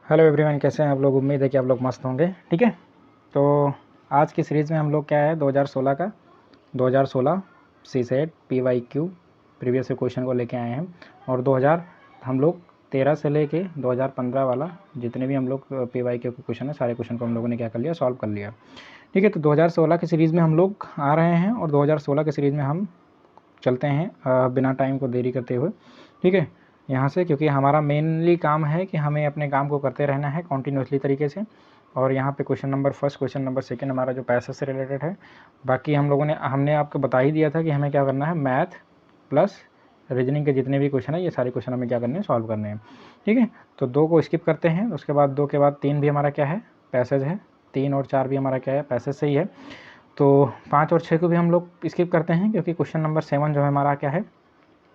Hello everyone, कैसे हैं आप लोग। उम्मीद है कि आप लोग मस्त होंगे। ठीक है, तो आज की सीरीज़ में हम लोग क्या है 2016 का 2016 सीसेट PYQ प्रीवियस क्वेश्चन को लेके आए हैं। और 2000 हम लोग 13 से लेके 2015 वाला जितने भी हम लोग PYQ के क्वेश्चन है सारे क्वेश्चन को हम लोगों ने क्या कर लिया, सॉल्व कर लिया। ठीक है, तो 2016 की सीरीज़ में हम लोग आ रहे हैं और 2016 की सीरीज़ में हम चलते हैं बिना टाइम को देरी करते हुए। ठीक है, यहाँ से, क्योंकि हमारा मेनली काम है कि हमें अपने काम को करते रहना है कॉन्टीन्यूसली तरीके से। और यहाँ पे question number first, question number second हमारा जो पैसेज से रिलेटेड है। बाकी हमने आपको बता ही दिया था कि हमें क्या करना है, मैथ प्लस रीजनिंग के जितने भी क्वेश्चन है ये सारे क्वेश्चन हमें क्या करने हैं, सॉल्व करने हैं। ठीक है, तो 2 को स्किप करते हैं, उसके बाद 2 के बाद 3 भी हमारा क्या है, पैसेज है। 3 और 4 भी हमारा क्या है, पैसेज से ही है। तो 5 और 6 को भी हम लोग स्किप करते हैं, क्योंकि क्वेश्चन नंबर 7 जो है हमारा क्या है,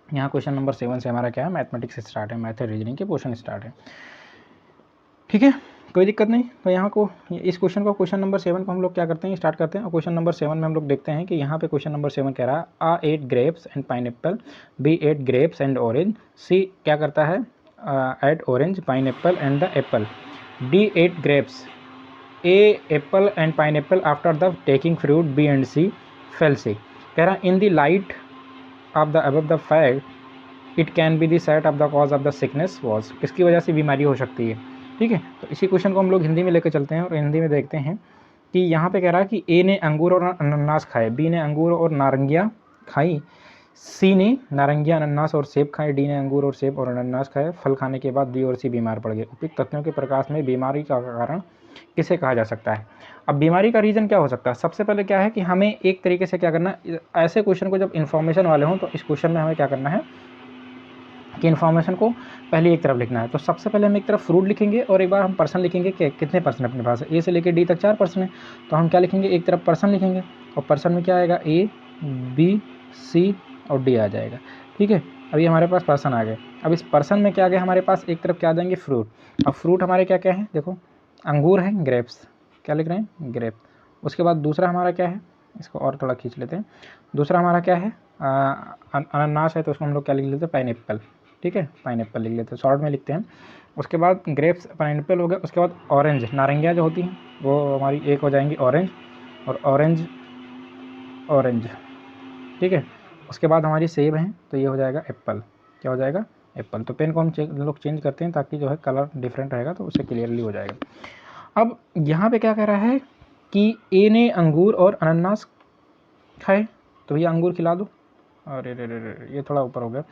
यहाँ क्वेश्चन नंबर 7 से हमारा क्या है, मैथमेटिक्स स्टार्ट है, मैथ रीजनिंग के क्वेश्चन स्टार्ट है। ठीक है, कोई दिक्कत नहीं। तो यहाँ को इस क्वेश्चन को, क्वेश्चन नंबर 7 को हम लोग क्या करते हैं, स्टार्ट करते हैं। और क्वेश्चन नंबर 7 में हम लोग देखते हैं कि यहाँ पे क्वेश्चन नंबर 7 कह रहा है A 8 grapes and pineapple, B 8 grapes and orange, C क्या करता है, ate orange pineapple and the apple, D 8 grapes, A apple and pineapple after the taking fruit, B and C fell sick. कह रहा in the light of the above the fact it can be the set of the cause of the sickness was, किसकी वजह से बीमारी हो सकती है। ठीक है, तो इसी क्वेश्चन को हम लोग हिंदी में लेकर चलते हैं और हिंदी में देखते हैं कि यहाँ पे कह रहा है कि ए ने अंगूर और अनानास खाए, बी ने अंगूर और नारंगियाँ खाई, सी ने नारंगियाँ अनानास और सेब खाए, डी ने अंगूर और सेब और अनानास खाए। फल खाने के बाद बी और सी बीमार पड़ गए। उपयुक्त तथ्यों के प्रकाश में बीमारी का कारण किसे कहा जा सकता है। अब बीमारी का रीज़न क्या हो सकता है, सबसे पहले क्या है कि हमें एक तरीके से क्या करना है, ऐसे क्वेश्चन को जब इन्फॉर्मेशन वाले हों तो इस क्वेश्चन में हमें क्या करना है कि इन्फॉर्मेशन को पहले एक तरफ लिखना है। तो सबसे पहले हम एक तरफ फ्रूट लिखेंगे और एक बार हम पर्सन लिखेंगे कि कितने पर्सन अपने पास है, ए से लेकर डी तक 4 पर्सन है। तो हम क्या लिखेंगे, एक तरफ पर्सन लिखेंगे और पर्सन में क्या आएगा, ए बी सी और डी आ जाएगा। ठीक है, अभी हमारे पास पर्सन आ गए। अब इस पर्सन में क्या आ गया, हमारे पास एक तरफ क्या आ जाएंगे, फ्रूट। अब फ्रूट हमारे क्या क्या है, देखो अंगूर है, ग्रेप्स, क्या लिख रहे हैं, ग्रेप। उसके बाद दूसरा हमारा क्या है, इसको और थोड़ा खींच लेते हैं। दूसरा हमारा क्या है, अनानास है, तो उसको हम लोग क्या लिख लेते हैं, पाइनएप्पल। ठीक है, पाइनएप्पल लिख लेते हैं, शॉर्ट में लिखते हैं। उसके बाद ग्रेप्स पाइनएप्पल हो गया। उसके बाद ऑरेंज, नारंगियाँ जो होती हैं वो हमारी एक हो जाएंगी ऑरेंज, और ऑरेंज ऑरेंज। ठीक है, उसके बाद हमारी सेब हैं, तो ये हो जाएगा एप्पल। क्या हो जाएगा, एप्पल। तो पेन को हम लोग चेंज करते हैं ताकि जो है कलर डिफरेंट रहेगा तो उससे क्लियरली हो जाएगा। अब यहाँ पे क्या कह रहा है कि ए ने अंगूर और अनानास खाए, तो भैया अंगूर खिला दो। अरे रे रे रे, ये थोड़ा ऊपर हो गया।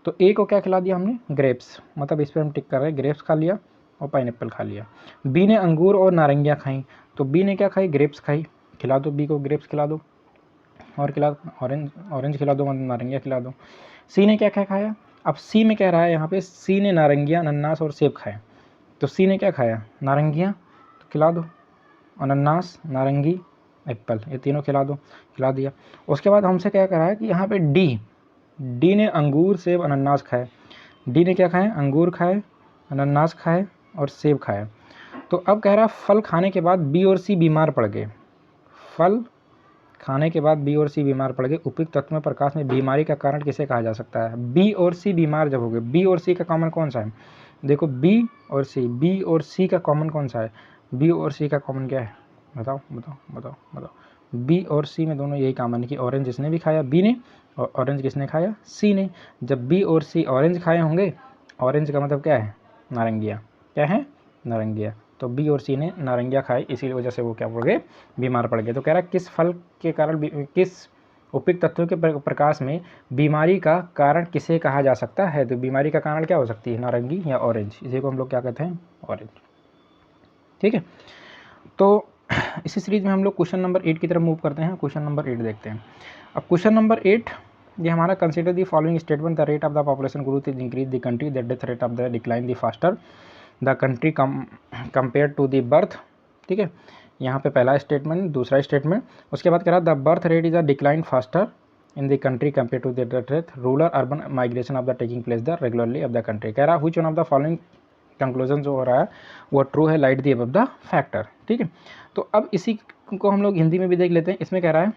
तो ए को क्या खिला दिया हमने, ग्रेप्स, मतलब इस पर हम टिक कर रहे हैं, ग्रेप्स खा लिया और पाइनएप्पल खा लिया। बी ने अंगूर और नारंगियाँ खाई, तो बी ने क्या खाई, ग्रेप्स खाई, खिला दो बी को, ग्रेप्स खिला दो। और खिला ऑरेंज, ऑरेंज खिला दो, मतलब नारंगियाँ खिला दो। सी ने क्या क्या खाया, अब सी में कह रहा है यहाँ पे, सी ने नारंगियाँ अनानास और सेब खाए। तो सी ने क्या खाया, नारंगियाँ, तो खिला दो, अनानास नारंगी एप्पल, ये तीनों खिला दो, खिला दिया। उसके बाद हमसे क्या कह रहा है कि यहाँ पे डी ने अंगूर सेब अनानास खाए। डी ने क्या खाए, अंगूर खाए, अनानास खाए और सेब खाए। तो अब कह रहा है फल खाने के बाद बी और सी बीमार पड़ गए। फल खाने के बाद बी और सी बीमार पड़ गए। उपयुक्त तत्व में प्रकाश में बीमारी का कारण किसे कहा जा सकता है। बी और सी बीमार जब हो गए, बी और सी का कॉमन कौन सा है, देखो बी और सी, बी और सी का कॉमन कौन सा है, बी और सी का कॉमन क्या है, बताओ बताओ बताओ बताओ। बी और सी में दोनों यही कॉमन है कि ऑरेंज इसने भी खाया बी ने, और ऑरेंज किसने खाया, सी ने। जब बी और सी ऑरेंज खाए होंगे, ऑरेंज का मतलब क्या है, नारंगिया, क्या है, नारंगिया। तो बी और सी ने नारंगिया खाई, इसी वजह से वो क्या हो गए, बीमार पड़ गए। तो कह रहा है किस फल के कारण, किस उपयुक्त तत्वों के प्रकाश में बीमारी का कारण किसे कहा जा सकता है। तो बीमारी का कारण क्या हो सकती है, नारंगी या ऑरेंज, इसी को हम लोग क्या कहते हैं, ऑरेंज। ठीक है, तो इसी सीरीज में हम लोग क्वेश्चन नंबर 8 की तरफ मूव करते हैं। क्वेश्चन नंबर 8 देखते हैं। अब क्वेश्चन नंबर 8 ये हमारा, consider the following statement, the rate of the population growth is increase the country, the death rate of the decline the faster the country compare to the birth. ठीक है, यहाँ पे पहला स्टेटमेंट, दूसरा statement. उसके बाद कह रहा the birth rate is a decline faster in the country compare to the death, rural urban migration of the taking place the regularly of the country. कह रहा which one of the following conclusion जो हो रहा है वो true है, light the above the factor. ठीक है, तो अब इसी को हम लोग हिंदी में भी देख लेते हैं। इसमें कह रहा है,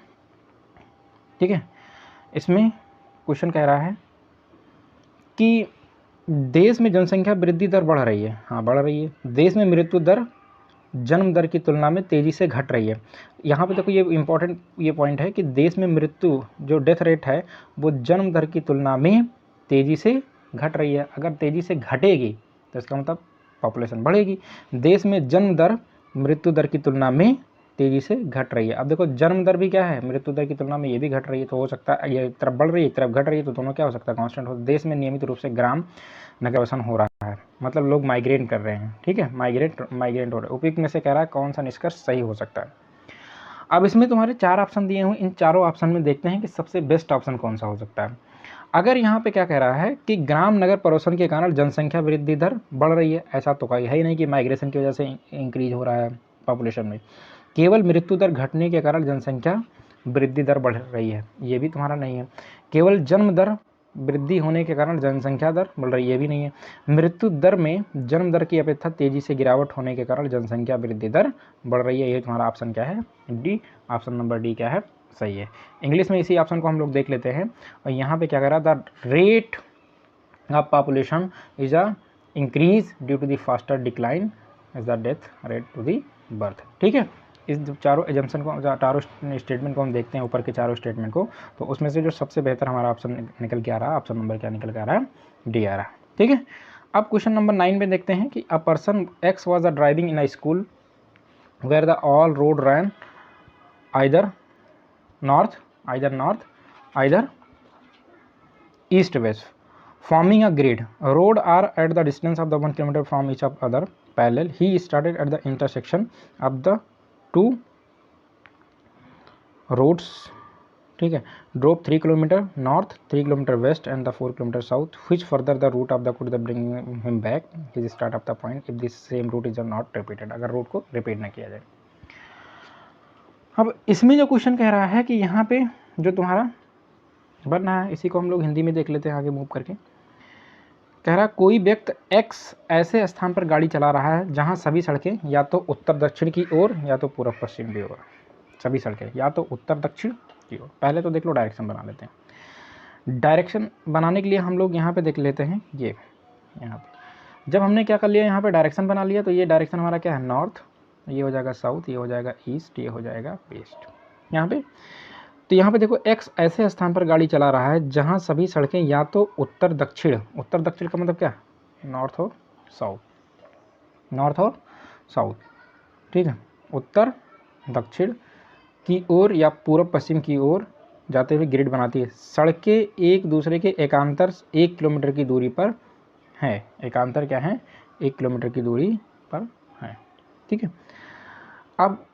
ठीक है, इसमें क्वेश्चन कह रहा है कि देश में जनसंख्या वृद्धि दर बढ़ रही है, हाँ बढ़ रही है। देश में मृत्यु दर जन्म दर की तुलना में तेज़ी से घट रही है। यहाँ पे देखो ये इम्पॉर्टेंट ये पॉइंट है कि देश में मृत्यु जो डेथ रेट है वो जन्म दर की तुलना में तेज़ी से घट रही है। अगर तेज़ी से घटेगी तो इसका मतलब पॉपुलेशन बढ़ेगी। देश में जन्म दर मृत्यु दर की तुलना में तेज़ी से घट रही है। अब देखो जन्म दर भी क्या है, मृत्यु दर की तुलना में ये भी घट रही है, तो हो सकता है ये तरफ बढ़ रही है एक तरफ घट रही है, तो दोनों क्या हो सकता है, कांस्टेंट हो। देश में नियमित रूप से ग्राम नगरवासन हो रहा है, मतलब लोग माइग्रेट कर रहे हैं, ठीक है, माइग्रेट हो रहे हैं। उपयुक्त में से कह रहा है कौन सा निष्कर्ष सही हो सकता है। अब इसमें तुम्हारे 4 ऑप्शन दिए हुए, इन चारों ऑप्शन में देखते हैं कि सबसे बेस्ट ऑप्शन कौन सा हो सकता है। अगर यहाँ पे क्या कह रहा है कि ग्राम नगर परोसन के कारण जनसंख्या वृद्धि दर बढ़ रही है, ऐसा तो कहीं है ही नहीं कि माइग्रेशन की वजह से इंक्रीज हो रहा है पॉपुलेशन में। केवल मृत्यु दर घटने के कारण जनसंख्या वृद्धि दर बढ़ रही है, ये भी तुम्हारा नहीं है। केवल जन्म दर वृद्धि होने के कारण जनसंख्या दर बढ़ रही है, ये भी नहीं है। मृत्यु दर में जन्म दर की अपेक्षा तेजी से गिरावट होने के कारण जनसंख्या वृद्धि दर बढ़ रही है, ये तुम्हारा ऑप्शन क्या है, डी। ऑप्शन नंबर डी क्या है, सही है। इंग्लिश में इसी ऑप्शन को हम लोग देख लेते हैं। और यहाँ पे क्या कह रहा है, the rate of population is a increase due to the faster decline is the death rate to the birth, ठीक है। इस चारों एजम्पशन को, चारों स्टेटमेंट को हम देखते हैं, ऊपर के चारों स्टेटमेंट को, तो उसमें से जो सबसे बेहतर हमारा ऑप्शन निकल के आ रहा है, ऑप्शन नंबर क्या निकल के आ रहा है, डी आ रहा है, ठीक है। अब क्वेश्चन नंबर 9 में देखते हैं कि a person X was a driving in a school where the all road run either north, either east west, forming a grid. Road are at the distance of the 1 kilometer from each other parallel. He started at the intersection of the two roads, ठीक है, drove 3 kilometer north, 3 kilometer west and the 4 kilometer south, which further the route of the could bring him back his start of the point if this same route is not repeated, अगर route को repeat ना किया जाए। अब इसमें जो question कह रहा है कि यहाँ पे जो तुम्हारा बनना है, इसी को हम लोग हिंदी में देख लेते हैं आगे मूव करके। कह रहा है कोई व्यक्ति एक्स ऐसे स्थान पर गाड़ी चला रहा है जहाँ सभी सड़कें या तो उत्तर दक्षिण की ओर या तो पूर्व पश्चिम की ओर, सभी सड़कें या तो उत्तर दक्षिण की ओर। पहले तो देख लो डायरेक्शन बना लेते हैं। डायरेक्शन बनाने के लिए हम लोग यहाँ पे देख लेते हैं, ये यहाँ पे जब हमने क्या कर लिया, यहाँ पे डायरेक्शन बना लिया, तो ये डायरेक्शन हमारा क्या है, नॉर्थ, ये हो जाएगा साउथ, ये हो जाएगा ईस्ट, ये हो जाएगा वेस्ट यहाँ पे। तो यहाँ पे देखो एक्स ऐसे स्थान पर गाड़ी चला रहा है जहाँ सभी सड़कें या तो उत्तर दक्षिण का मतलब क्या, नॉर्थ हो साउथ, ठीक है, उत्तर दक्षिण की ओर या पूर्व पश्चिम की ओर जाते हुए ग्रिड बनाती है। सड़कें एक दूसरे के एकांतर 1 किलोमीटर की दूरी पर है, एकांतर क्या है, 1 किलोमीटर की दूरी पर है, ठीक है। अब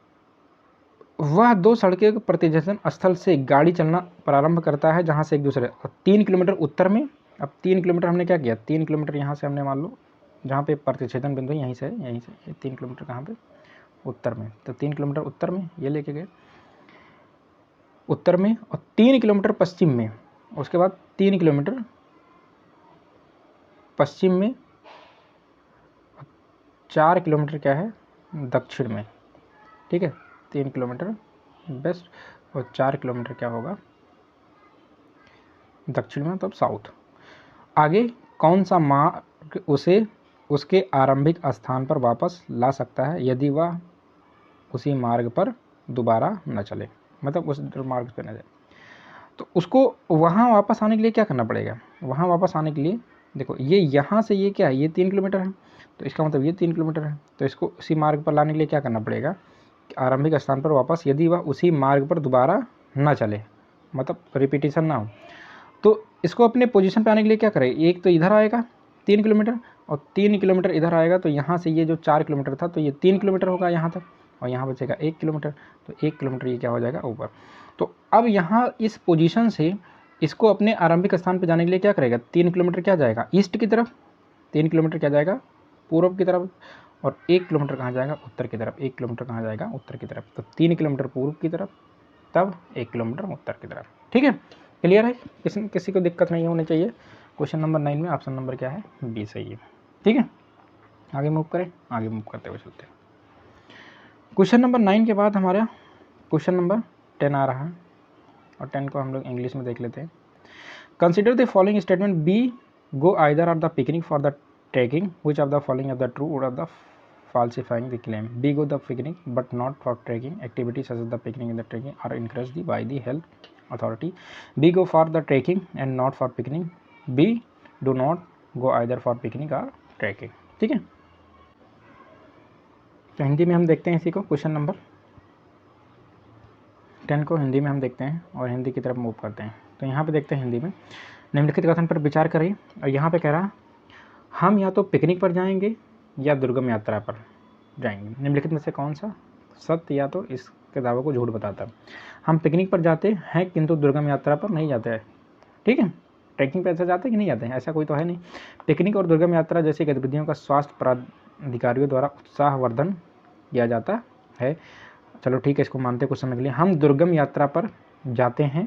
वह 2 सड़कें के प्रतिच्छेदन स्थल से गाड़ी चलना प्रारंभ करता है जहां से एक दूसरे 3 किलोमीटर उत्तर में। अब 3 किलोमीटर हमने क्या किया, 3 किलोमीटर यहाँ से हमने मान लो जहाँ पे प्रतिच्छेदन बिंदु यहीं से 3 किलोमीटर कहाँ पे, उत्तर में, तो 3 किलोमीटर उत्तर में ये लेके गए उत्तर में, और 3 किलोमीटर पश्चिम में, उसके बाद 3 किलोमीटर पश्चिम में, 4 किलोमीटर क्या है दक्षिण में, ठीक है, 3 किलोमीटर वेस्ट और 4 किलोमीटर क्या होगा दक्षिण में, मतलब साउथ। आगे कौन सा मार्ग उसे उसके आरंभिक स्थान पर वापस ला सकता है यदि वह उसी मार्ग पर दोबारा न चले, मतलब उस मार्ग पर न जाए। तो उसको वहाँ वापस आने के लिए क्या करना पड़ेगा, वहाँ वापस आने के लिए देखो ये यहाँ से ये क्या है, ये 3 किलोमीटर है, तो इसका मतलब ये 3 किलोमीटर है, तो इसको उसी मार्ग पर लाने के लिए क्या करना पड़ेगा, आरंभिक स्थान पर वापस, यदि वह उसी मार्ग पर दोबारा ना चले, मतलब रिपीटिशन ना हो, तो इसको अपने पोजीशन पे आने के लिए क्या करें, एक तो इधर आएगा 3 किलोमीटर और 3 किलोमीटर इधर आएगा, तो यहाँ से ये जो 4 किलोमीटर था तो ये 3 किलोमीटर होगा यहाँ तक, और यहाँ बचेगा 1 किलोमीटर, तो 1 किलोमीटर ये क्या हो जाएगा ऊपर। तो अब यहाँ इस पोजीशन से इसको अपने आरंभिक स्थान पर जाने के लिए क्या करेगा, 3 किलोमीटर क्या जाएगा ईस्ट की तरफ, 3 किलोमीटर क्या जाएगा पूर्व की तरफ, और 1 किलोमीटर कहाँ जाएगा उत्तर की तरफ, 1 किलोमीटर कहाँ जाएगा उत्तर की तरफ, तो 3 किलोमीटर पूर्व की तरफ, तब 1 किलोमीटर उत्तर की तरफ, ठीक है। क्लियर है, किसी को दिक्कत नहीं होनी चाहिए। क्वेश्चन नंबर 9 में ऑप्शन नंबर क्या है, बी सही है, ठीक है। आगे मूव करें, आगे मूव करते हुए चलते हैं। क्वेश्चन नंबर 9 के बाद हमारा क्वेश्चन नंबर 10 आ रहा है, और 10 को हम लोग इंग्लिश में देख लेते हैं। Consider the following statement be go either are the picnic for the trekking, which of the following of the true और of the falsifying the claim. B, go the picnic but not for trekking. Activities such as the picnic and the trekking are encouraged by the health authority. B, go for the trekking and not for picnic. B, do not go either for picnic or trekking. ठीक है, तो हिंदी में हम देखते हैं इसी को, question number 10 को हिंदी में हम देखते हैं और हिंदी की तरफ मूव करते हैं। तो यहाँ पे देखते हैं हिंदी में, निम्नलिखित कथन पर विचार करिए। और यहाँ पे कह रहा हम या तो पिकनिक पर जाएंगे या दुर्गम यात्रा पर जाएंगे, निम्नलिखित में से कौन सा सत्य या तो इसके दावे को झूठ बताता है। हम पिकनिक पर जाते हैं किंतु दुर्गम यात्रा पर नहीं जाते हैं। ठीक है, ट्रैकिंग पर ऐसे जाते हैं कि नहीं जाते हैं, ऐसा कोई तो है नहीं। पिकनिक और दुर्गम यात्रा जैसी गतिविधियों का स्वास्थ्य प्राधिकारियों द्वारा उत्साहवर्धन किया जाता है। चलो ठीक है, इसको मानते कुछ समय के लिए। हम दुर्गम यात्रा पर जाते हैं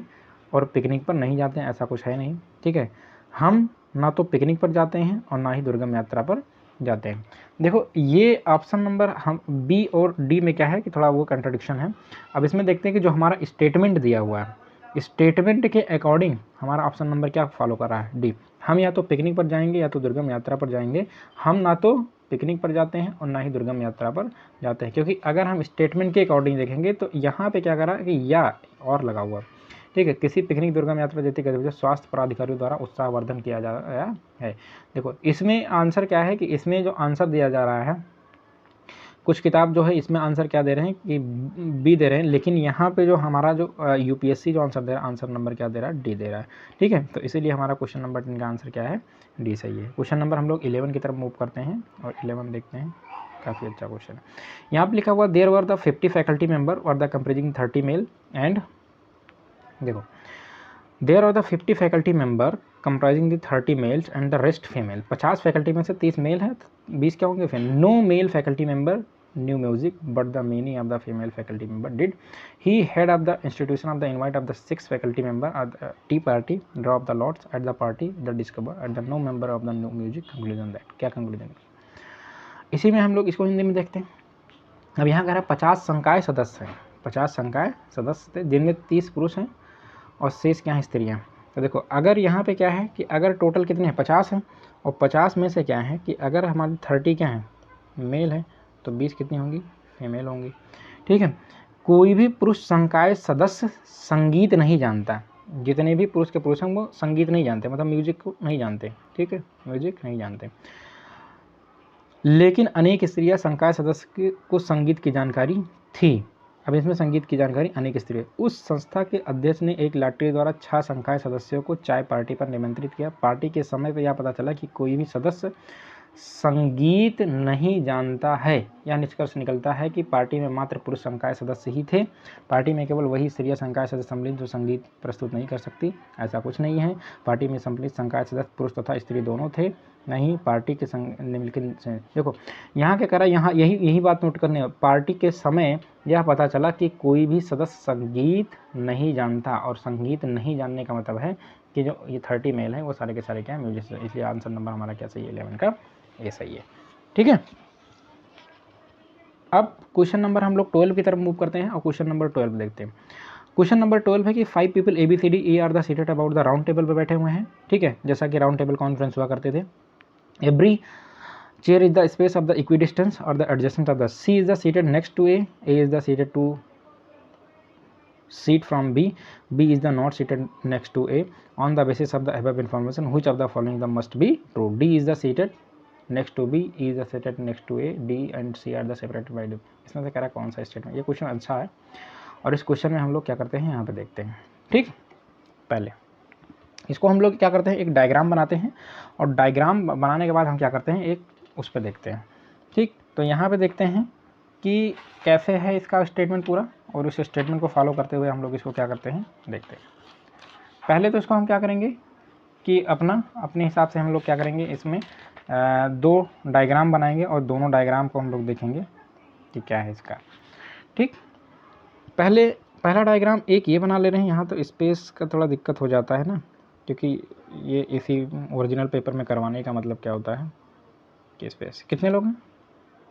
और पिकनिक पर नहीं जाते हैं, ऐसा कुछ है नहीं। ठीक है, हम ना तो पिकनिक पर जाते हैं और ना ही दुर्गम यात्रा पर जाते हैं। देखो ये ऑप्शन नंबर हम बी और डी में क्या है कि थोड़ा वो कंट्राडिक्शन है। अब इसमें देखते हैं कि जो हमारा स्टेटमेंट दिया हुआ है, स्टेटमेंट के अकॉर्डिंग हमारा ऑप्शन नंबर क्या फॉलो कर रहा है, डी। हम या तो पिकनिक पर जाएंगे या तो दुर्गम यात्रा पर जाएंगे। हम ना तो पिकनिक पर जाते हैं और ना ही दुर्गम यात्रा पर जाते हैं, क्योंकि अगर हम स्टेटमेंट के अकॉर्डिंग देखेंगे तो यहाँ पे क्या करा कि या और लगा हुआ। ठीक है, किसी पिकनिक दुर्गम यात्रा जैसी गतिविधि स्वास्थ्य पदाधिकारियों द्वारा उत्साहवर्धन किया जा रहा है। देखो इसमें आंसर क्या है कि इसमें जो आंसर दिया जा रहा है, कुछ किताब जो है इसमें आंसर क्या दे रहे हैं कि बी दे रहे हैं, लेकिन यहाँ पे जो हमारा जो यूपीएससी जो आंसर दे रहा है, आंसर नंबर क्या दे रहा है, डी दे रहा है। ठीक है, तो इसीलिए हमारा क्वेश्चन नंबर 10 का आंसर क्या है, डी सही है। क्वेश्चन नंबर हम लोग 11 की तरफ मूव करते हैं और 11 देखते हैं, काफ़ी अच्छा क्वेश्चन है। यहाँ पर लिखा हुआ there were the 50 faculty member और द कंप्राइजिंग 30 मेल एंड, देखो there are the 50 faculty member comprising the 30 males and the rest female. 50 faculty में से 30 मेल है, 20 क्या होंगे female. No male faculty member new music but the many of the female faculty member did. He head of the institution of the invite of the 6 faculty member eight the tea party, drop the lots at the party, the discover at the no member of the new music, conclusion that. क्या conclusion, इसी में हम लोग इसको हिंदी में देखते हैं। अब यहाँ कह रहा है 50 संकाय सदस्य हैं, 50 संकाय सदस्य थे जिनमें 30 पुरुष हैं और शेष क्या है, स्त्रियाँ। तो देखो अगर यहाँ पे क्या है कि अगर टोटल कितने हैं, 50 हैं, और 50 में से क्या है कि अगर हमारी 30 क्या है, मेल है, तो 20 कितनी होंगी, फीमेल होंगी। ठीक है, कोई भी पुरुष संकाय सदस्य संगीत नहीं जानता, जितने भी पुरुष के पुरुष हैं वो संगीत नहीं जानते, मतलब म्यूजिक को नहीं जानते। ठीक है, म्यूजिक नहीं जानते, लेकिन अनेक स्त्रियां संकाय सदस्य को संगीत की जानकारी थी। अब इसमें संगीत की जानकारी अनेक स्त्रियां। उस संस्था के अध्यक्ष ने एक लॉटरी द्वारा 6 संकाय सदस्यों को चाय पार्टी पर निमंत्रित किया। पार्टी के समय पर यह पता चला कि कोई भी सदस्य संगीत नहीं जानता है। यह निष्कर्ष निकलता है कि पार्टी में मात्र पुरुष संकाय सदस्य ही थे। पार्टी में केवल वही स्त्रियां संकाय सदस्य सम्मिलित जो संगीत प्रस्तुत नहीं कर सकती, ऐसा कुछ नहीं है। पार्टी में सम्मिलित संकाय सदस्य पुरुष तथा स्त्री दोनों थे। नहीं, पार्टी के निम्नलिखित से देखो यहाँ क्या करा, यहाँ यही बात नोट करने, पार्टी के समय यह पता चला कि कोई भी सदस्य संगीत नहीं जानता, और संगीत नहीं जानने का मतलब है कि जो ये 30 मेल है वो सारे के सारे क्या है, म्यूजिक। इसलिए आंसर नंबर हमारा क्या सही है, 11 का ये सही है। ठीक है, अब क्वेश्चन नंबर हम लोग 12 की तरफ मूव करते हैं और क्वेश्चन नंबर 12 देखते हैं। क्वेश्चन नंबर 12 है कि 5 people ABCD are the seated about the round table पर बैठे हुए हैं। ठीक है, जैसा कि राउंड टेबल कॉन्फ्रेंस हुआ करते थे। Every chair is the space of the equidistance or the adjacent of the C is the seated next to A is the seated to seat from B is the not seated next to A. On the basis of the above information, which of the following the must be true? D is the seated next to B, E is the seated next to A, D and C are the separated by D. इसमें से कह रहा है कौन सा statement. ये question अच्छा है और इस क्वेश्चन में हम लोग क्या करते हैं, यहाँ पे देखते हैं। ठीक, पहले इसको हम लोग क्या करते हैं, एक डायग्राम बनाते हैं और डायग्राम बनाने के बाद हम क्या करते हैं, एक उस पर देखते हैं। ठीक, तो यहाँ पे देखते हैं कि कैसे है इसका स्टेटमेंट पूरा, और उस स्टेटमेंट को फॉलो करते हुए हम लोग इसको क्या करते हैं, देखते हैं। पहले तो इसको हम क्या करेंगे कि अपने हिसाब से हम लोग क्या करेंगे, इसमें 2 डायग्राम बनाएंगे और दोनों डायग्राम को हम लोग देखेंगे कि क्या है इसका। ठीक, पहला डायग्राम एक ये बना ले रहे हैं। यहाँ तो स्पेस का थोड़ा दिक्कत हो जाता है ना, क्योंकि ये इसी ओरिजिनल पेपर में करवाने का मतलब क्या होता है कि स्पेस। कितने लोग हैं,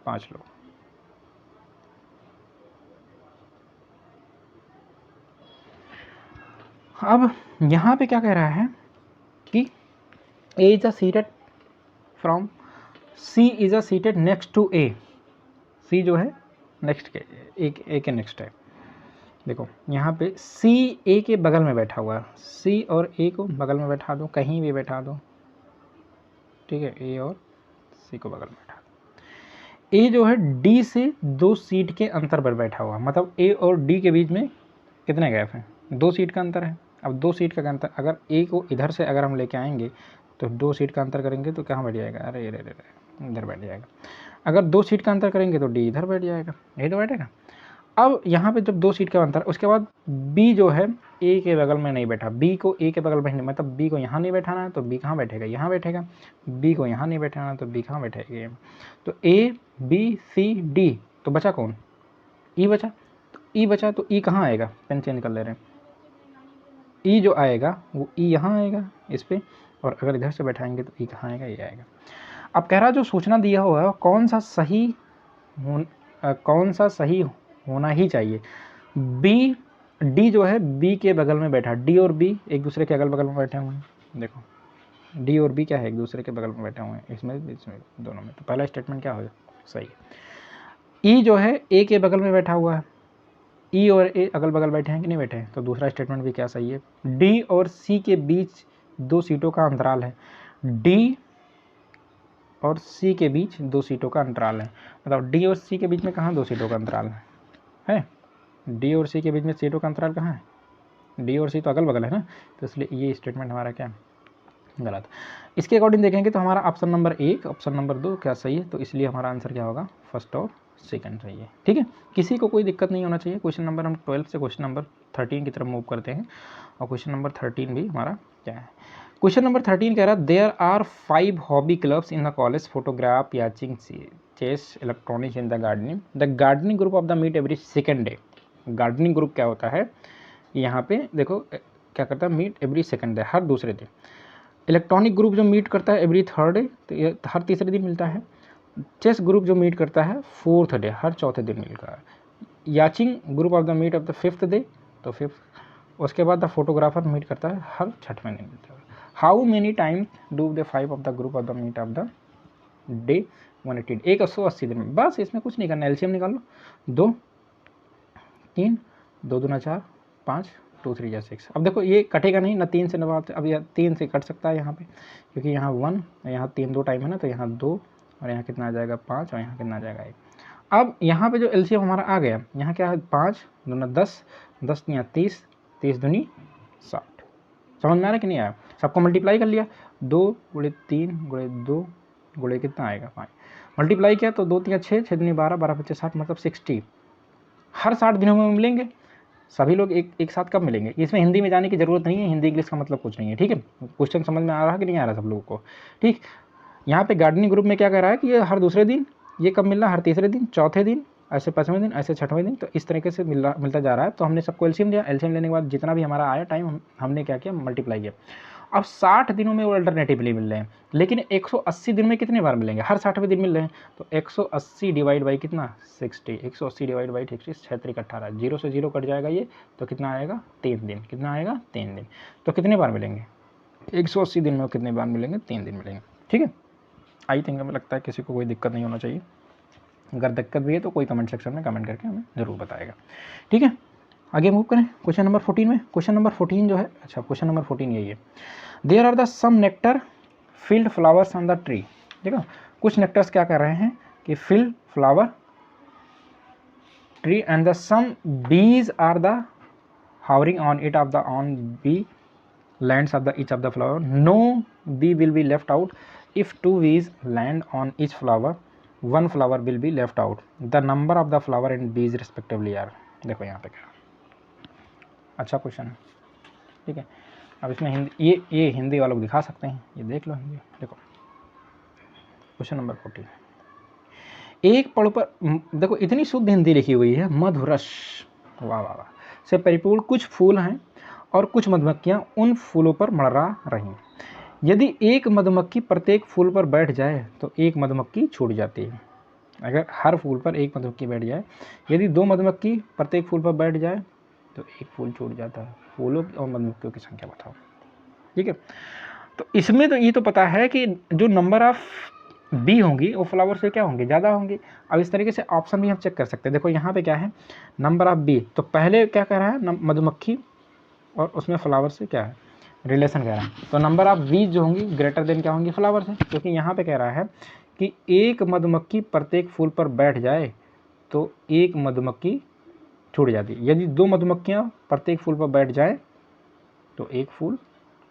5 लोग। अब यहाँ पे क्या कह रहा है कि A is a seated from C is a seated next to A, C जो है नेक्स्ट के ए के नेक्स्ट है। देखो यहाँ पे सी ए के बगल में बैठा हुआ है, सी और ए को बगल में बैठा दो, कहीं भी बैठा दो, ठीक है, ए और सी को बगल में बैठा दो। ए जो है डी से 2 सीट के अंतर पर बैठा हुआ, मतलब ए और डी के बीच में कितने गैप हैं, 2 सीट का अंतर है। अब 2 सीट का अंतर, अगर ए को इधर से अगर हम लेके आएंगे तो 2 सीट का अंतर करेंगे तो कहाँ बैठ जाएगा, अरे इधर बैठ जाएगा। अगर 2 सीट का अंतर करेंगे तो डी इधर बैठ जाएगा, यही तो बैठेगा। अब यहाँ पे जब 2 सीट का अंतर, उसके बाद बी जो है ए के बगल में नहीं बैठा, बी को ए के बगल में नहीं, मतलब बी को यहाँ नहीं बैठाना है तो बी कहाँ बैठेगा, यहाँ बैठेगा। बी को यहाँ नहीं बैठाना है तो बी कहाँ बैठेगा। तो ए बी सी डी, तो बचा कौन, ई बचा। तो ई बचा तो ई कहाँ आएगा, पेन चेंज कर ले रहे हैं, ई जो आएगा वो ई यहाँ आएगा इस पर, और अगर इधर से बैठाएंगे तो ई कहाँ आएगा, ये आएगा। अब कह रहा जो सूचना दिया हुआ है कौन सा सही होना ही चाहिए। बी डी जो है बी के बगल में बैठा, डी और बी एक दूसरे के अगल बगल में बैठे हुए हैं। देखो डी और बी क्या है, एक दूसरे के बगल में बैठे हुए हैं, इसमें दोनों में। तो पहला स्टेटमेंट क्या होगा, सही है। ई जो है ए के बगल में बैठा हुआ है, ई और ए अगल बगल बैठे हैं कि नहीं बैठे हैं, तो दूसरा स्टेटमेंट भी क्या सही है। डी और सी के बीच 2 सीटों का अंतराल है, डी और सी के बीच 2 सीटों का अंतराल है, मतलब डी और सी के बीच में कहाँ 2 सीटों का अंतराल है, डी और सी के बीच में सीटों का अंतराल कहाँ है, डी और सी तो अगल बगल है ना, तो इसलिए ये स्टेटमेंट हमारा क्या गलत। इसके अकॉर्डिंग देखेंगे तो हमारा ऑप्शन नंबर 1 ऑप्शन नंबर 2 क्या सही है, तो इसलिए हमारा आंसर क्या होगा, फर्स्ट और सेकंड सही है। ठीक है, किसी को कोई दिक्कत नहीं होना चाहिए। क्वेश्चन नंबर हम 12 से क्वेश्चन नंबर 13 की तरफ मूव करते हैं, और क्वेश्चन नंबर 13 भी हमारा क्या है। क्वेश्चन नंबर 13 कह रहा है there are 5 hobby clubs in the college, photograph, yachting, chess, electronics in the gardening group of the meet every second day. Gardening group क्या होता है, यहाँ पे देखो क्या करता है, मीट एवरी सेकेंड डे, हर दूसरे दिन। इलेक्ट्रॉनिक ग्रुप जो मीट करता है एवरी थर्ड डे, तो ये हर तीसरे दिन मिलता है। चेस ग्रुप जो मीट करता है 4th डे, हर चौथे दिन मिलता है। Yachting group of the meet of the 5th day, तो 5th। उसके बाद द फोटोग्राफर मीट करता है हर 6वें दिन मिलता है। How many time do the 5 of the group of the meet of the day 180, 180 दिन में। बस इसमें कुछ नहीं करना, एलसीएम निकाल लो, 2 3 2 दूना 4 5 2 3 या 6। अब देखो ये कटेगा नहीं ना, 3 से ना, अब यह 3 से कट सकता है यहाँ पे, क्योंकि यहाँ 1 यहाँ 3 2 टाइम है ना, तो यहाँ 2 और यहाँ कितना आ जाएगा 5 और यहाँ कितना आ जाएगा 1। अब यहाँ पे जो एलसीएम हमारा आ गया, यहाँ क्या है 5 दूना 10 10 या 30 30 दूनी 60। समझ में आ रहा है कि नहीं आया, सबको मल्टीप्लाई कर लिया, 2 गुणे 3 गुणे 2 गुणे कितना आएगा 5, मल्टीप्लाई किया तो 2 3 6 6 दूनी 12 12 25 60, मतलब 60। हर 60 दिनों में मिलेंगे सभी लोग, एक साथ कब मिलेंगे। इसमें हिंदी में जाने की जरूरत नहीं है, हिंदी इंग्लिश का मतलब कुछ नहीं है। ठीक है, क्वेश्चन समझ में आ रहा है कि नहीं आ रहा सब लोगों को। ठीक, यहाँ पे गार्डनिंग ग्रुप में क्या कह रहा है कि ये हर दूसरे दिन, ये कब मिलना, हर तीसरे दिन, चौथे दिन, ऐसे 5वें दिन, ऐसे 6वें दिन, तो इस तरीके से मिलता जा रहा है। तो हमने सबको एलसीएम दिया, एलसीएम लेने के बाद जितना भी हमारा आया टाइम, हमने क्या किया, मल्टीप्लाई किया। अब 60 दिनों में वो अल्टरनेटिवली मिल रहे हैं, लेकिन 180 दिन में कितने बार मिलेंगे, हर 60वें दिन मिल रहे हैं। तो 180 डिवाइड बाई कितना 60, 180 डिवाइड बाई 60, 6 18, 0 से 0 कट जाएगा ये, तो कितना आएगा 3 दिन, कितना आएगा 3 दिन। तो कितने बार मिलेंगे 180 दिन में, कितने बार मिलेंगे 3 दिन मिलेंगे। ठीक है, आई थिंक हमें लगता है किसी को कोई दिक्कत नहीं होना चाहिए। अगर दिक्कत भी है तो कोई कमेंट सेक्शन में कमेंट करके हमें ज़रूर बताएगा। ठीक है, आगे मूव करें क्वेश्चन नंबर 14 में। क्वेश्चन नंबर 14 जो है, अच्छा क्वेश्चन नंबर 14 यही है, there are the some nectar field flowers on the tree. देखो कुछ नेक्टर्स क्या कर रहे हैं कि field flower tree and the some bees are the hovering on it of the on be lands of the each of the flower, no bee will be left out. If 2 bees land on each flower, 1 flower will be left out. The number of the flower and bees respectively are। देखो यहाँ पे क्या, अच्छा question है। ठीक है, अब इसमें हिंदी, ये हिंदी वालों को दिखा सकते हैं, ये देख लो हिंदी। देखो क्वेश्चन नंबर 14, एक पढ़ पर देखो इतनी शुद्ध हिंदी लिखी हुई है, मधुरस, वाह वाह वाह, से परिपूर्ण कुछ फूल हैं और कुछ मधुमक्खियाँ उन फूलों पर मड़रा रही। यदि एक मधुमक्खी प्रत्येक फूल पर बैठ जाए तो एक मधुमक्खी छूट जाती है। अगर हर फूल पर एक मधुमक्खी बैठ जाए, यदि 2 मधुमक्खी प्रत्येक फूल पर बैठ जाए तो एक फूल छूट जाता है। फूलों और मधुमक्खियों की संख्या बताओ। ठीक है, तो इसमें तो ये तो पता है कि जो नंबर ऑफ बी होंगी वो फ्लावर से क्या होंगे, ज़्यादा होंगी। अब इस तरीके से ऑप्शन भी हम चेक कर सकते हैं। देखो यहाँ पे क्या है, नंबर ऑफ बी, तो पहले क्या कह रहा है, मधुमक्खी और उसमें फ्लावर से क्या है रिलेशन कह रहा है। तो नंबर ऑफ बी जो होंगी ग्रेटर देन क्या होंगी, फ्लावर से, क्योंकि यहाँ पे कह रहा है कि एक मधुमक्खी प्रत्येक फूल पर बैठ जाए तो एक मधुमक्खी छूट जाती है। यदि दो मधुमक्खियाँ प्रत्येक फूल पर बैठ जाए तो एक फूल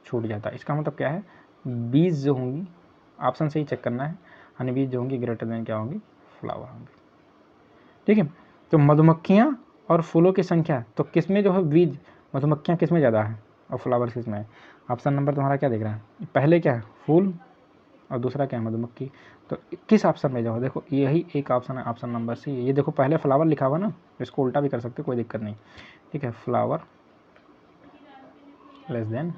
छूट जाता है। इसका मतलब क्या है, बीज जो होंगी, ऑप्शन से ही चेक करना है, हनी बीज जो होंगी ग्रेटर देन क्या होंगी, फ्लावर होंगी। ठीक है, तो मधुमक्खियाँ और फूलों की संख्या, तो किसमें जो है बीज, मधुमक्खियाँ किसमें ज़्यादा है और फ्लावर किसमें है। ऑप्शन नंबर तुम्हारा क्या दिख रहा है, पहले क्या है फूल और दूसरा क्या है मधुमक्खी। तो किस ऑप्शन में जाओ, देखो यही एक ऑप्शन है, ऑप्शन नंबर सी। ये देखो पहले फ्लावर लिखा हुआ ना, इसको उल्टा भी कर सकते, कोई दिक्कत नहीं। ठीक है, फ्लावर लेस देन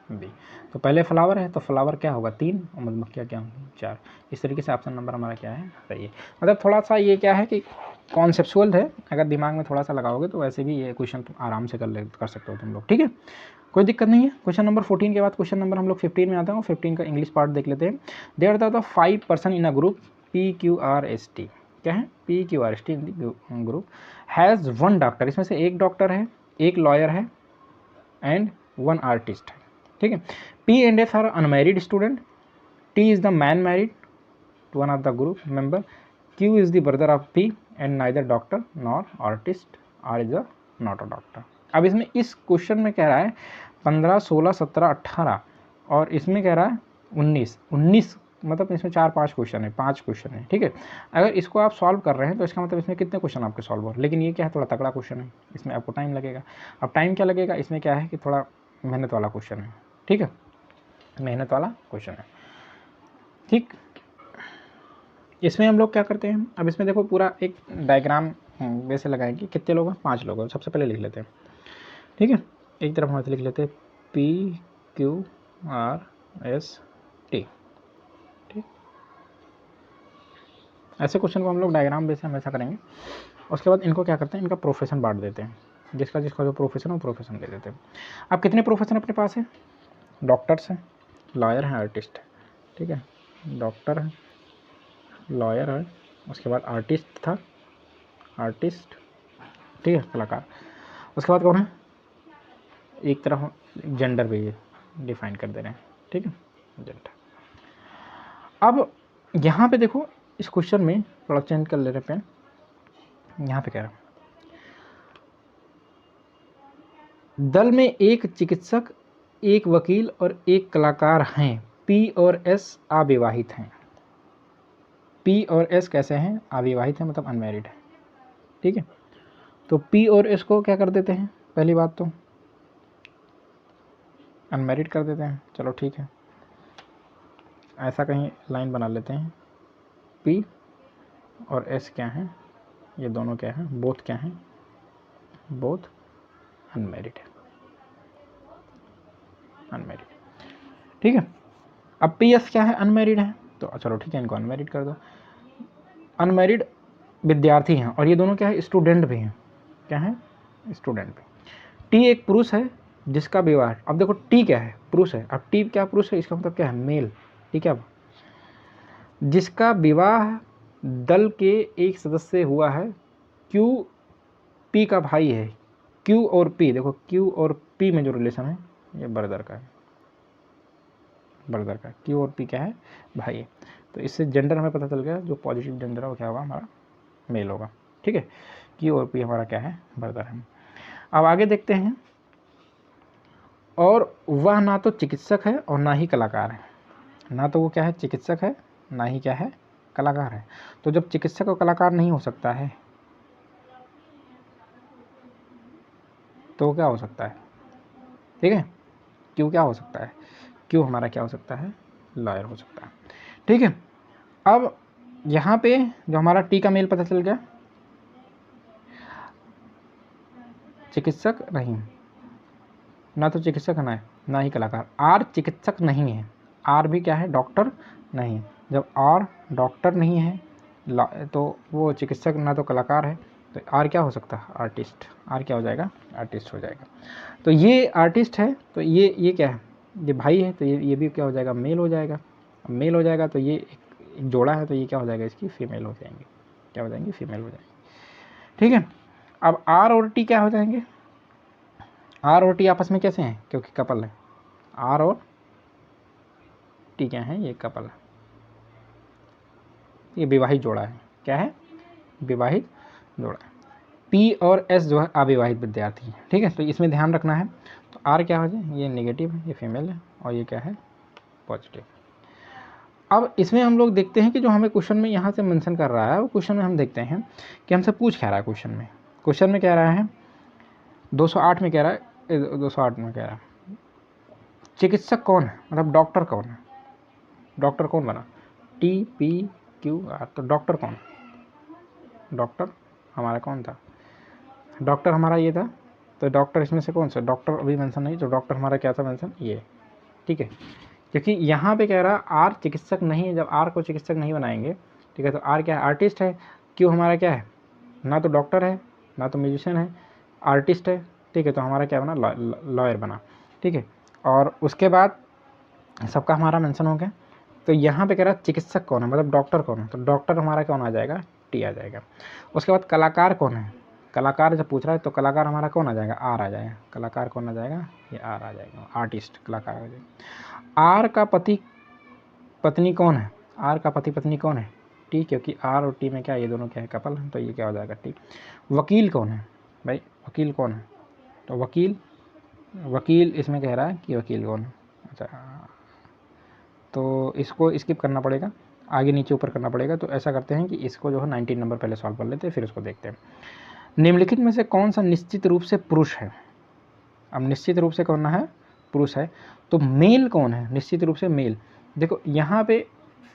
बी, तो पहले फ्लावर है तो फ्लावर क्या होगा 3 और मधुमक्खियाँ क्या होंगी 4। इस तरीके से ऑप्शन नंबर हमारा क्या है, सही है। मतलब थोड़ा सा ये क्या है कि कॉन्सेप्चुअल है, अगर दिमाग में थोड़ा सा लगाओगे तो वैसे भी ये क्वेश्चन तुम आराम से कर सकते हो तुम लोग। ठीक है, कोई दिक्कत नहीं है। क्वेश्चन नंबर 14 के बाद क्वेश्चन नंबर हम लोग 15 में आते हैं। 15 का इंग्लिश पार्ट देख लेते हैं। There are the 5 person in a group PQRST, क्या है PQRST in group has 1 doctor, इसमें से एक डॉक्टर है, एक लॉयर है एंड 1 आर्टिस्ट है। ठीक है, P and S are unmarried student, T is the man married to one of the group member, Q is the brother of P and neither doctor nor artist, R is a not a doctor. अब इसमें इस question में कह रहा है 15, 16, 17, 18 और इसमें कह रहा है 19 मतलब इसमें 4-5 क्वेश्चन है, 5 क्वेश्चन है। ठीक है, अगर इसको आप सॉल्व कर रहे हैं तो इसका मतलब इसमें कितने क्वेश्चन आपके सॉल्व हो, लेकिन ये क्या है थोड़ा तगड़ा क्वेश्चन है, इसमें आपको टाइम लगेगा। अब टाइम क्या लगेगा, इसमें क्या है कि थोड़ा मेहनत वाला क्वेश्चन है। ठीक है, मेहनत वाला क्वेश्चन है। ठीक, इसमें हम लोग क्या करते हैं, अब इसमें देखो पूरा एक डायग्राम वैसे लगाएंगे। कितने लोग हैं, 5 लोग हैं। सबसे पहले लिख लेते हैं। ठीक है, एक तरफ हम लिख लेते हैं PQRST। ठीक, ऐसे क्वेश्चन को हम लोग डायग्राम बेस हमेशा करेंगे। उसके बाद इनको क्या करते हैं, इनका प्रोफेशन बांट देते हैं, जिसका जिसका जो प्रोफेशन है वो प्रोफेशन दे देते हैं। अब कितने प्रोफेशन अपने पास है, डॉक्टर्स हैं, लॉयर हैं, आर्टिस्ट है। ठीक है, डॉक्टर है, लॉयर है, उसके बाद आर्टिस्ट था, आर्टिस्ट, ठीक है, कलाकार। उसके बाद कौन है, एक तरफ जेंडर भी ये डिफाइन कर दे रहे हैं। ठीक है, जेंडर। अब यहाँ पे देखो इस क्वेश्चन में थोड़ा चेंज कर ले रहे पेन, यहाँ पे कह रहा दल में एक चिकित्सक, एक वकील और एक कलाकार हैं। P और S अविवाहित हैं। P और S कैसे हैं, अविवाहित हैं, मतलब अनमैरिड है। ठीक है, तो P और S को क्या कर देते हैं, पहली बात तो अनमैरिड कर देते हैं। चलो ठीक है, ऐसा कहीं लाइन बना लेते हैं, P और S क्या हैं, ये दोनों क्या हैं, बोथ क्या हैं, बोथ अनमैरिड है, अनमैरिड। ठीक है, अब PS क्या है, अनमैरिड है, तो चलो ठीक है इनको अनमैरिड कर दो। अनमैरिड विद्यार्थी हैं और ये दोनों क्या है, स्टूडेंट भी हैं। क्या है, स्टूडेंट भी। T एक पुरुष है जिसका विवाह, अब देखो T क्या है, पुरुष है। अब T क्या पुरुष है, इसका मतलब क्या है, मेल। ठीक है, अब जिसका विवाह दल के एक सदस्य से हुआ है। Q P का भाई है। Q और P, देखो Q और P में जो रिलेशन है ये ब्रदर का है, ब्रदर का। Q और P क्या है, भाई है। तो इससे जेंडर हमें पता चल गया, जो पॉजिटिव जेंडर है वो क्या होगा, हमारा मेल होगा। ठीक है, Q और P हमारा क्या है, ब्रदर है। अब आगे देखते हैं, और वह ना तो चिकित्सक है और ना ही कलाकार है। ना तो वो क्या है, चिकित्सक है, ना ही क्या है, कलाकार है। तो जब चिकित्सक और कलाकार नहीं हो सकता है तो क्या हो सकता है, ठीक है, क्यों क्या हो सकता है, क्यों हमारा क्या हो सकता है, लॉयर हो सकता है। ठीक है, अब यहाँ पे जो हमारा टी का मेल पता चल गया, चिकित्सक नहीं, ना तो चिकित्सक है ना ही कलाकार। आर चिकित्सक नहीं है, आर भी क्या है, डॉक्टर नहीं। जब आर डॉक्टर नहीं है तो वो चिकित्सक ना तो कलाकार है, तो आर क्या हो सकता है, आर्टिस्ट। आर क्या हो जाएगा, आर्टिस्ट हो जाएगा। तो ये आर्टिस्ट है, तो ये क्या है, ये भाई है तो ये भी क्या हो जाएगा, मेल हो जाएगा। मेल हो जाएगा तो ये एक जोड़ा है तो ये क्या हो जाएगा, इसकी फीमेल हो जाएंगे, क्या हो जाएंगे, फीमेल हो जाएंगे। ठीक है, अब आर और टी क्या हो जाएंगे, आर और टी आपस में कैसे हैं, क्योंकि कपल है, आर और टी क्या है, ये कपल है, ये विवाहित जोड़ा है, क्या है, विवाहित जोड़ा है। पी और एस जो है अविवाहित विद्यार्थी है। ठीक है, तो इसमें ध्यान रखना है। तो आर क्या हो जाए, ये नेगेटिव है, ये फीमेल है, और ये क्या है, पॉजिटिव। अब इसमें हम लोग देखते हैं कि जो हमें क्वेश्चन में यहाँ से मेंशन कर रहा है, वो क्वेश्चन में हम देखते हैं कि हमसे पूछ क्या रहा है। क्वेश्चन में कह रहा है 208 में कह रहा है, 208 में कह रहा है चिकित्सक कौन है, मतलब डॉक्टर कौन है, डॉक्टर कौन बना, टी पी क्यू आर, तो डॉक्टर कौन, डॉक्टर हमारा कौन था, डॉक्टर हमारा ये था। तो डॉक्टर इसमें से कौन सा, डॉक्टर अभी मेंशन नहीं, तो डॉक्टर हमारा क्या था मेंशन, ये। ठीक है, क्योंकि यहाँ पे कह रहा आर चिकित्सक नहीं है, जब आर को चिकित्सक नहीं बनाएंगे, ठीक है, तो आर क्या है, आर्टिस्ट है। क्यों हमारा क्या है, ना तो डॉक्टर है ना तो म्यूजिशियन है, आर्टिस्ट है। ठीक है, तो हमारा क्या बना, लॉयर बना। ठीक है, और उसके बाद सबका हमारा मेंशन हो गया। तो यहाँ पे कह रहा चिकित्सक कौन है, मतलब डॉक्टर कौन है, तो डॉक्टर हमारा कौन आ जाएगा, टी आ जाएगा। उसके बाद कलाकार कौन है, कलाकार जब पूछ रहा है तो कलाकार हमारा कौन आ जाएगा, आर आ जाएगा। कलाकार कौन आ जाएगा, ये आर आ जाएगा, आर्टिस्ट कलाकार आ जाएगा। आर का पति पत्नी कौन है, आर का पति पत्नी कौन है, टी, क्योंकि आर और टी में क्या, ये दोनों क्या है, कपल है, तो ये क्या हो जाएगा, टी। वकील कौन है भाई, वकील कौन है, तो वकील इसमें कह रहा है कि वकील कौन है। अच्छा, तो इसको स्किप करना पड़ेगा, आगे नीचे ऊपर करना पड़ेगा। तो ऐसा करते हैं कि इसको जो है 19 नंबर पहले सॉल्व कर लेते हैं, फिर इसको देखते हैं। निम्नलिखित में से कौन सा निश्चित रूप से पुरुष है, अब निश्चित रूप से कौन है, पुरुष है, तो मेल कौन है, निश्चित रूप से मेल। देखो यहाँ पे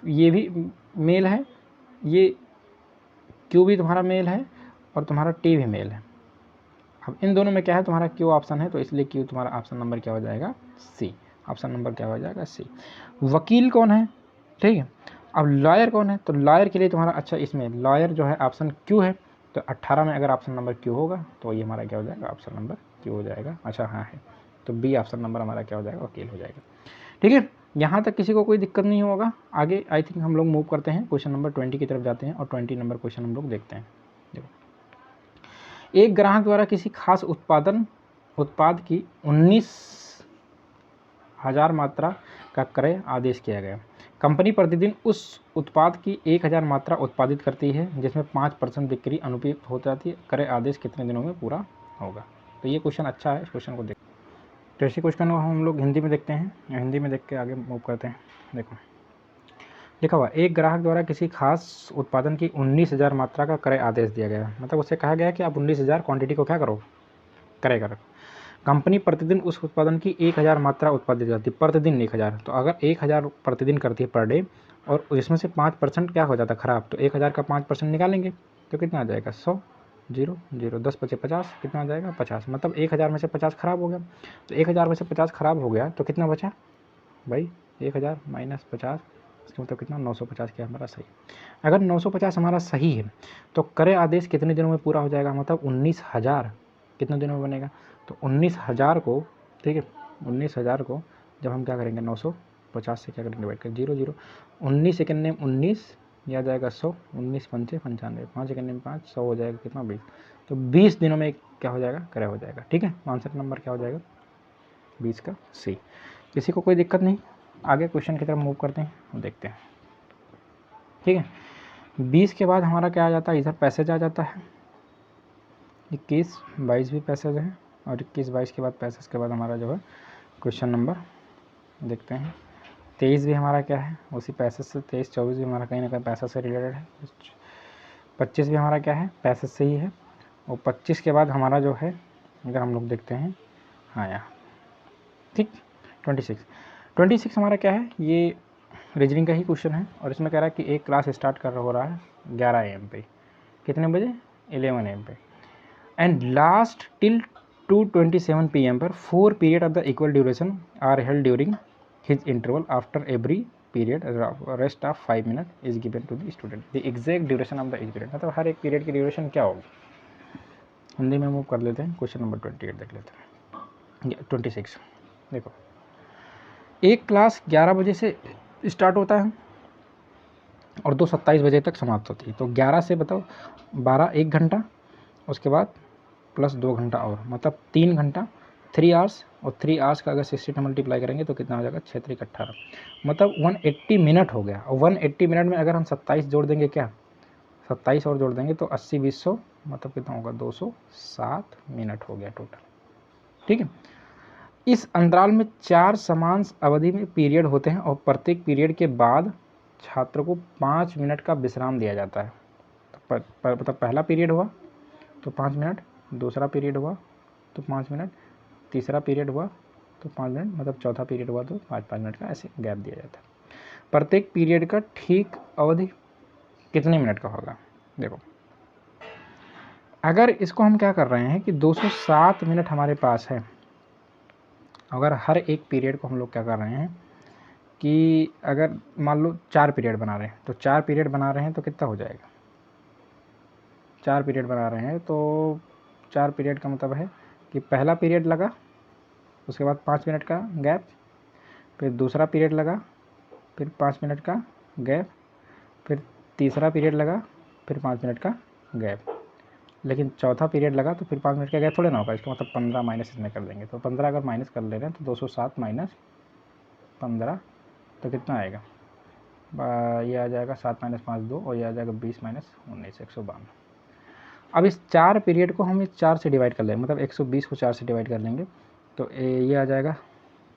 ये भी मेल है, ये क्यू भी तुम्हारा मेल है, और तुम्हारा टी भी मेल है। अब इन दोनों में क्या है, तुम्हारा क्यू ऑप्शन है, तो इसलिए क्यू तुम्हारा ऑप्शन नंबर क्या हो जाएगा, सी। ऑप्शन नंबर क्या हो जाएगा, सी। वकील कौन है, ठीक है। अब लॉयर कौन है, तो लॉयर के लिए तुम्हारा, अच्छा इसमें लॉयर जो है ऑप्शन क्यू है, तो 18 में अगर ऑप्शन नंबर क्यू होगा तो ये हमारा क्या हो जाएगा, ऑप्शन नंबर क्यू हो जाएगा। अच्छा हाँ है, तो बी ऑप्शन नंबर हमारा क्या हो जाएगा, वकील हो जाएगा। ठीक है, यहाँ तक किसी को कोई दिक्कत नहीं होगा। आगे आई थिंक हम लोग मूव करते हैं, क्वेश्चन नंबर 20 की तरफ जाते हैं, और 20 नंबर क्वेश्चन हम लोग देखते हैं। देखो, एक ग्राहक द्वारा किसी खास उत्पाद की 19,000 मात्रा का क्रय आदेश किया गया। कंपनी प्रतिदिन उस उत्पाद की 1,000 मात्रा उत्पादित करती है, जिसमें 5% बिक्री अनुपयुक्त हो जाती है। क्रय आदेश कितने दिनों में पूरा होगा। तो ये क्वेश्चन अच्छा है, इस क्वेश्चन को देख, तो इसी क्वेश्चन को हम लोग हिंदी में देखते हैं, हिंदी में देख के आगे मूव करते हैं। देखो लिखा हुआ, एक ग्राहक द्वारा किसी खास उत्पादन की 19,000 मात्रा का क्रय आदेश दिया गया। मतलब उससे कहा गया कि आप 19,000 क्वांटिटी को क्या करो, क्रय करो। कंपनी प्रतिदिन उस उत्पादन की 1,000 मात्रा उत्पादित करती है, प्रतिदिन 1,000। तो अगर 1,000 प्रतिदिन करती है पर डे, और इसमें से 5% क्या हो जाता है खराब, तो 1,000 का 5% निकालेंगे तो कितना आ जाएगा, 100, 0, 0, 10 बचे 50, कितना आ जाएगा, 50। मतलब 1,000 में से 50 खराब हो गया। तो 1,000 में से 50 खराब हो गया तो कितना बचा भाई, 1,000 माइनस 50, इसका मतलब कितना, 950 क्या हमारा सही। अगर 950 हमारा सही है तो क्रय आदेश कितने दिनों में पूरा हो जाएगा, मतलब 19,000 कितने दिनों में बनेगा। तो 19,000 को, ठीक है, 19,000 को जब हम क्या करेंगे, 950 से क्या करेंगे, डिवाइड कर 0, 0, 19 सेकेंड में 19, यह आ जाएगा 100, 19 पंचे 95, 5 सेकेंड में 5, 100 हो जाएगा कितना, 20। तो 20 दिनों में क्या हो जाएगा, क्रय हो जाएगा। ठीक है, आंसर नंबर क्या हो जाएगा, 20 का सी। किसी को कोई दिक्कत नहीं, आगे क्वेश्चन की तरफ मूव करते हैं, देखते हैं। ठीक है, 20 के बाद हमारा क्या आ जाता है, इधर पैसेज आ जाता है। 21, 22 भी पैसेज है, और 21, 22 के बाद पैसेज के बाद हमारा जो है क्वेश्चन नंबर देखते हैं। 23 भी हमारा क्या है, उसी पैसेज से, 23, 24 भी हमारा कहीं ना कहीं पैसेज से रिलेटेड है। 25 भी हमारा क्या है, पैसेज से ही है। और 25 के बाद हमारा जो है, अगर हम लोग देखते हैं, हाँ यहाँ, ठीक, 26 हमारा क्या है, ये रीजनिंग का ही क्वेश्चन है, और इसमें कह रहा है कि एक क्लास स्टार्ट हो रहा है 11 AM पे, कितने बजे, 11 AM पे, एंड लास्ट टिल 2:27 PM पर 4 period of the equal duration are held during his interval after every period rest of 5 minute is given to the student the exact duration of the each period. मतलब हर एक period की duration क्या होगी। हिंदी में move कर लेते हैं, क्वेश्चन नंबर 28 देख लेते हैं, 26 देखो, एक क्लास 11 बजे से स्टार्ट होता है और 2:27 बजे तक समाप्त होती है। तो 11 से बताओ 12, 1 घंटा, उसके बाद प्लस 2 घंटा और, मतलब 3 घंटा, 3 आवर्स, और 3 आवर्स का अगर 60 से मल्टीप्लाई करेंगे तो कितना हो जाएगा, 6 3 18, मतलब 180 मिनट हो गया। और 180 मिनट में अगर हम 27 जोड़ देंगे, क्या 27 और जोड़ देंगे तो 80 20 100, मतलब कितना होगा, 207 मिनट हो गया टोटल। ठीक है। इस अंतराल में 4 समान अवधि में पीरियड होते हैं और प्रत्येक पीरियड के बाद छात्र को 5 मिनट का विश्राम दिया जाता है। तो मतलब पहला पीरियड हुआ तो 5 मिनट, दूसरा पीरियड हुआ तो 5 मिनट, तीसरा पीरियड हुआ तो 5 मिनट, मतलब चौथा पीरियड हुआ तो 5-5 मिनट का ऐसे गैप दिया जाता है। प्रत्येक पीरियड का ठीक अवधि कितने मिनट का होगा। देखो अगर इसको हम क्या कर रहे हैं कि 207 मिनट हमारे पास है, अगर हर एक पीरियड को हम लोग क्या कर रहे हैं कि अगर मान लो 4 पीरियड बना रहे हैं, तो 4 पीरियड बना रहे हैं तो कितना हो जाएगा, 4 पीरियड बना रहे हैं तो 4 पीरियड का मतलब है कि पहला पीरियड लगा, उसके बाद 5 मिनट का गैप, फिर दूसरा पीरियड लगा, फिर 5 मिनट का गैप, फिर तीसरा पीरियड लगा, फिर 5 मिनट का गैप, लेकिन चौथा पीरियड लगा तो फिर 5 मिनट का गैप थोड़े ना होगा, इसका मतलब 15 माइनस इसमें कर देंगे। तो 15 अगर माइनस कर ले रहे हैं तो 207 माइनस 15 तो कितना आएगा, ये आ जाएगा 7 माइनस 5 2, और ये आ जाएगा 20 माइनस 19 152। अब इस 4 पीरियड को हम इस 4 से डिवाइड कर लेंगे, मतलब 120 को 4 से डिवाइड कर लेंगे तो ये आ जाएगा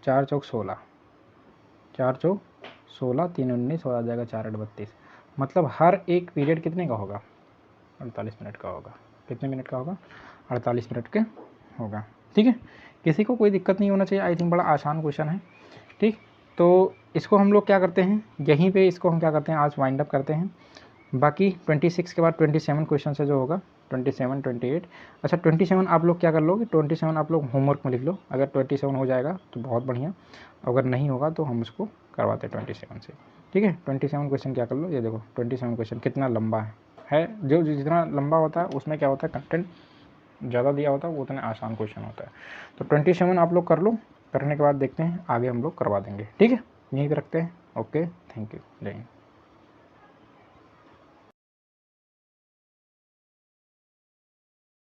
4 चौक 16, 4 चौक 16, 3 19, और आ जाएगा 4 8 32, मतलब हर एक पीरियड कितने का होगा, 48 मिनट का होगा। कितने मिनट का होगा, 48 मिनट के होगा। ठीक है, किसी को कोई दिक्कत नहीं होना चाहिए। आई थिंक बड़ा आसान क्वेश्चन है। ठीक, तो इसको हम लोग क्या करते हैं, यहीं पे इसको हम क्या करते हैं, आज वाइंड अप करते हैं। बाकी 26 के बाद 27 क्वेश्चन से जो होगा 27 28, अच्छा 27 आप लोग क्या कर लोगे, 27 आप लोग होमवर्क में लिख लो। अगर 27 हो जाएगा तो बहुत बढ़िया, अगर नहीं होगा तो हम उसको करवाते हैं 27 से। ठीक है, 27 क्वेश्चन क्या कर लो, ये देखो 27 क्वेश्चन कितना लंबा है। जो जितना लंबा होता है उसमें क्या होता है, कंटेंट ज़्यादा दिया होता है, वो उतने आसान क्वेश्चन होता है। तो 27 आप लोग कर लो, करने के बाद देखते हैं आगे हम लोग करवा देंगे। ठीक है, यहीं पे रखते हैं। ओके, थैंक यू, जय हिंद।